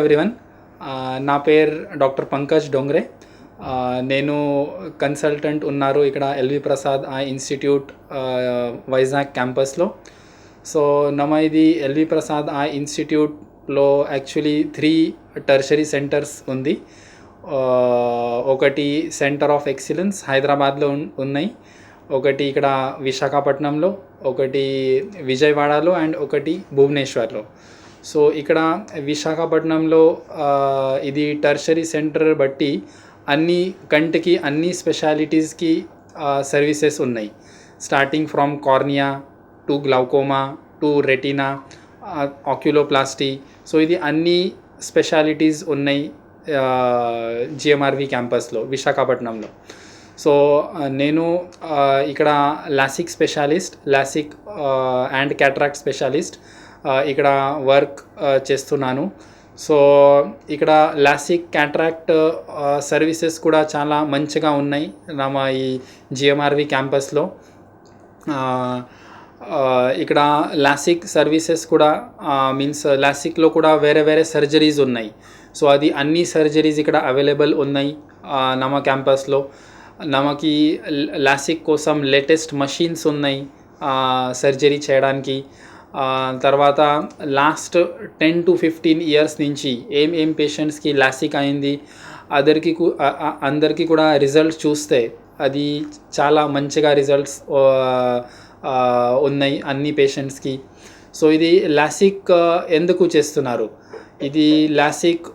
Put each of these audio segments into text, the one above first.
Everyone. నా పేరు doctor Pankaj Dongre. నేను కన్సల్టెంట్ ఉన్నారు ఇక్కడ ఎల్వి ప్రసాద్ ఇన్స్టిట్యూట్ వైజాగ్ క్యాంపస్లో. సో ఇది ఎల్వి ప్రసాద్ ఇన్స్టిట్యూట్లో యాక్చువల్లీ 3 టెర్షరీ సెంటర్స్ ఉంది. ఒకటి సెంటర్ ఆఫ్ ఎక్సలెన్స్ హైదరాబాద్లో ఉన్నాయి, ఒకటి ఇక్కడ విశాఖపట్నంలో, ఒకటి విజయవాడలో అండ్ ఒకటి భువనేశ్వర్లో. సో ఇక్కడ విశాఖపట్నంలో ఇది టెర్షరీ సెంటర్ బట్టి అన్ని కంటికి అన్ని స్పెషాలిటీస్కి సర్వీసెస్ ఉన్నాయి. Starting from cornea to glaucoma to retina, oculoplasty. So ఇది అన్ని స్పెషాలిటీస్ ఉన్నాయి జిఎంఆర్వి క్యాంపస్లో విశాఖపట్నంలో. సో నేను ఇక్కడ LASIK specialist, LASIK and cataract specialist ఇక్కడ వర్క్ చేస్తున్నాను. సో ఇక్కడ లాసిక్ క్యాటరాక్ట్ సర్వీసెస్ కూడా చాలా మంచిగా ఉన్నాయి మా ఈ జిఎంఆర్వి క్యాంపస్లో. ఇక్కడ లాసిక్ సర్వీసెస్ కూడా మీన్స్ లాసిక్లో కూడా వేరే వేరే సర్జరీస్ ఉన్నాయి. సో అది అన్ని సర్జరీస్ ఇక్కడ అవైలబుల్ ఉన్నాయి మా క్యాంపస్లో. నమకి లాసిక్ కోసం లేటెస్ట్ మషీన్స్ ఉన్నాయి సర్జరీ చేయడానికి. తర్వాత లాస్ట్ 10 to 15 ఇయర్స్ నుంచి ఏం పేషెంట్స్కి లాసిక్ అయింది అందరికీ కూడా రిజల్ట్స్ చూస్తే అది చాలా మంచిగా రిజల్ట్స్ ఉన్నాయి అన్ని పేషెంట్స్కి. సో ఇది లాసిక్ ఎందుకు చేస్తున్నారు? ఇది LASIK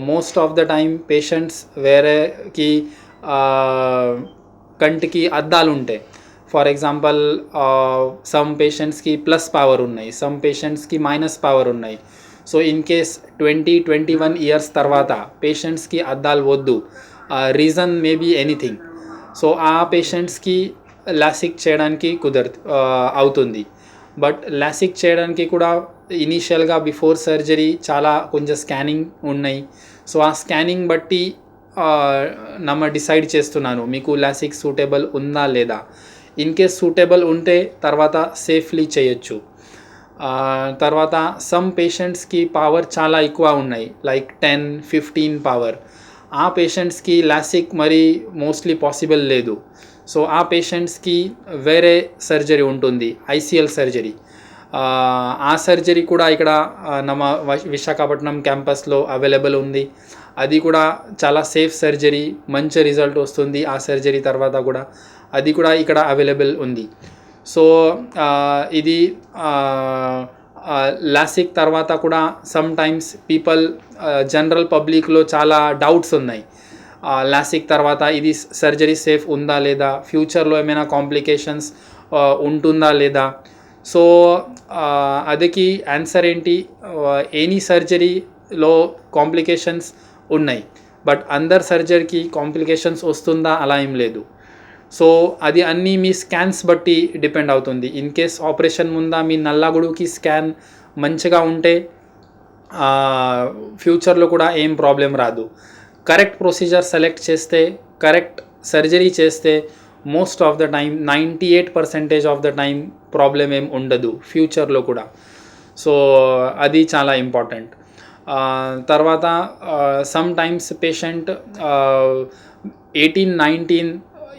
most of the time patients వేరేకి కంటికి అద్దాలు ఉంటాయి. ఫర్ ఎగ్జాంపుల్ సమ్ పేషెంట్స్కి ప్లస్ పవర్ ఉన్నాయి, సమ్ పేషెంట్స్కి మైనస్ పవర్ ఉన్నాయి. సో ఇన్ కేస్ 20-21 ఇయర్స్ తర్వాత పేషెంట్స్కి అద్దాలు వద్దు, రీజన్ మేబీ ఎనీథింగ్. సో ఆ పేషెంట్స్కి లాసిక్ చేయడానికి అవుతుంది. బట్ లాసిక్ చేయడానికి కూడా ఇనీషియల్గా బిఫోర్ సర్జరీ కొంచెం స్కానింగ్ ఉన్నాయి. సో ఆ స్కానింగ్ బట్టి డిసైడ్ చేస్తున్నాను మీకు లాసిక్ సూటబుల్ ఉందా లేదా. ఇన్ కేస్ సూటబుల్ ఉంటే తర్వాత సేఫ్లీ చేయొచ్చు. తర్వాత సమ్ పేషెంట్స్కి పవర్ చాలా ఎక్కువ ఉన్నాయి, లైక్ 10-15 పవర్. ఆ పేషెంట్స్కి లాసిక్ మరి మోస్ట్లీ పాసిబుల్ లేదు. సో ఆ పేషెంట్స్కి వేరే సర్జరీ ఉంటుంది, ఐసిఎల్ సర్జరీ. ఆ సర్జరీ కూడా ఇక్కడ విశాఖపట్నం క్యాంపస్లో అవైలబుల్ ఉంది. అది కూడా చాలా సేఫ్ సర్జరీ, మంచి రిజల్ట్ వస్తుంది ఆ సర్జరీ తర్వాత కూడా. అది కూడా ఇక్కడ అవైలబుల్ ఉంది. సో ఇది లాసిక్ తర్వాత కూడా సమ్ టైమ్స్ జనరల్ పబ్లిక్లో చాలా డౌట్స్ ఉన్నాయి. లాసిక్ తర్వాత ఇది సర్జరీ సేఫ్ ఉందా లేదా, ఫ్యూచర్లో ఏమైనా కాంప్లికేషన్స్ ఉంటుందా లేదా. సో అదికి ఆన్సర్ ఏంటి, ఎనీ సర్జరీలో కాంప్లికేషన్స్ ఉన్నాయి, బట్ అందర్ సర్జరీకి కాంప్లికేషన్స్ వస్తుందా అలా ఏం లేదు. సో అది అన్నీ మీ స్కాన్స్ బట్టి డిపెండ్ అవుతుంది. ఇన్ కేస్ ఆపరేషన్ ముందా మీ నల్లగుడుకి స్కాన్ మంచిగా ఉంటే ఫ్యూచర్లో కూడా ఏం ప్రాబ్లం రాదు. కరెక్ట్ ప్రొసీజర్ సెలెక్ట్ చేస్తే, కరెక్ట్ సర్జరీ చేస్తే most of the time 98% of the time problem ఏం ఉండదు ఫ్యూచర్లో కూడా. సో అది చాలా ఇంపార్టెంట్. తర్వాత సమ్ టైమ్స్ పేషెంట్ 18-19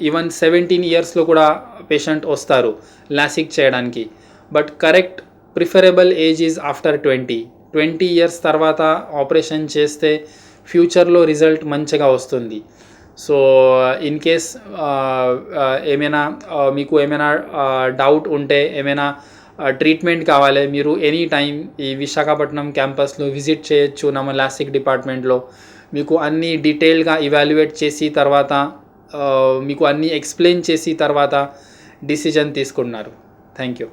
ఈవెన్ 17 ఇయర్స్లో కూడా పేషెంట్ వస్తారు లాసిక్ చేయడానికి. But correct preferable age is after 20 years తర్వాత ఆపరేషన్ చేస్తే ఫ్యూచర్లో రిజల్ట్ మంచిగా వస్తుంది. సో ఇన్ కేస్ మీకు ఏమైనా డౌట్ ఉంటే, ఏమైనా ట్రీట్మెంట్ కావాలి, మీరు ఎనీ టైం ఈ విశాఖపట్నం క్యాంపస్లో విజిట్ చేయొచ్చు లాసిక్ డిపార్ట్మెంట్లో. మీకు అన్నీ డీటెయిల్గా ఇవాల్యుయేట్ చేసి తర్వాత మీకు అన్నీ ఎక్స్ప్లెయిన్ చేసి తర్వాత డిసిజన్ తీసుకున్నారు. Thank you.